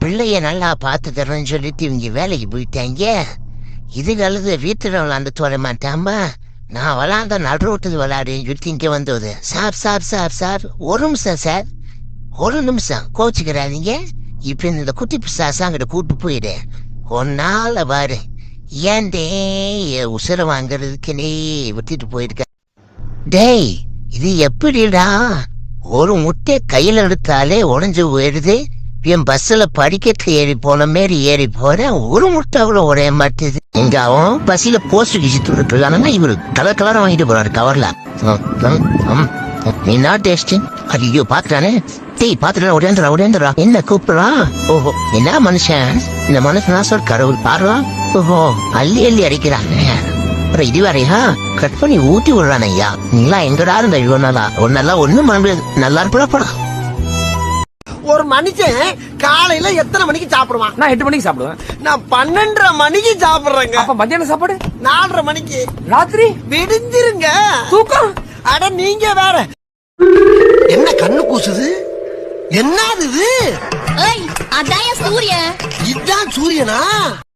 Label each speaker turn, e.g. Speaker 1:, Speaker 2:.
Speaker 1: பிள்ளைய நல்லா பாத்துக்கிறேன்னு சொல்லிட்டு இவங்க வேலைக்கு போயிட்டாங்க. இதுக்கு அழுது வீட்டுல விளாண்டு தோற மாட்டாமா. நான் விளாண்ட நடுரோட்டுக்கு விளையாடுன்னு சொல்லிட்டு இங்க வந்தது. சார் ஒரு நிமிஷம் சார், ஒரு நிமிஷம் கோச்சுக்கிறாதீங்க. இப்ப இந்த குட்டி பிசாசாங்கிட்ட கூட்டு போயிடு. ஒன்னால பாரு ஏன்டே உசுர வாங்கறதுக்கு நீ விட்டுட்டு போயிருக்க. டேய் இது எப்படிடா ஒரு முட்டை கையில எடுத்தாலே உடஞ்சு போயிடுது. என் பஸ்ல படிக்கட்டு ஏறி போன மாரி ஏறி போறேன், ஒரு முட்டை அவ்வளவு உடைய மாட்டுது. எங்க அவன் பஸ்ல போஸ்ட் கிச்சிட்டு இருக்கானா, இவரு கலர் கலரா வாங்கிட்டு போறாரு கவர்ல. என்ன டேஸ்ட்? ஐயோ பாத்துட்டானே. டேய் பாத்துட்டா உடையாந்துரா என்ன கூப்பிடுறா? ஓஹோ என்ன மனுஷன், இந்த மனுஷனா சொல் கடவுள் பாடுறா. ஓஹோ அள்ளி அள்ளி அடிக்கிறாங்க. அப்புறம் இது வரையா கட் பண்ணி ஊட்டி விடுறான். ஐயா நீங்களா எங்கடா இருந்த இவ்வளவு நாளா? ஒன்னெல்லாம் ஒண்ணும் பண்ண முடியாது. நல்லா இருப்பா படம்.
Speaker 2: ஒரு மனுஷன் காலையில எத்தனை மணிக்கு சாப்பிடுவான்?
Speaker 3: நான் 8 மணிக்கு சாப்பிடுவேன்.
Speaker 2: நான் 12:30 மணிக்கு சாப்பிடுறேங்க.
Speaker 3: அப்ப மத்தியான சாப்பாடு
Speaker 2: 4:30 மணிக்கு.
Speaker 3: ராத்திரி
Speaker 2: விடிஞ்சிருங்க.
Speaker 3: தூக்கம்.
Speaker 2: அட நீங்க வேற. என்ன கண்ணு கூசுது? என்னது இது?
Speaker 4: அதான் சூரியன்.
Speaker 2: இதான் சூரியனா?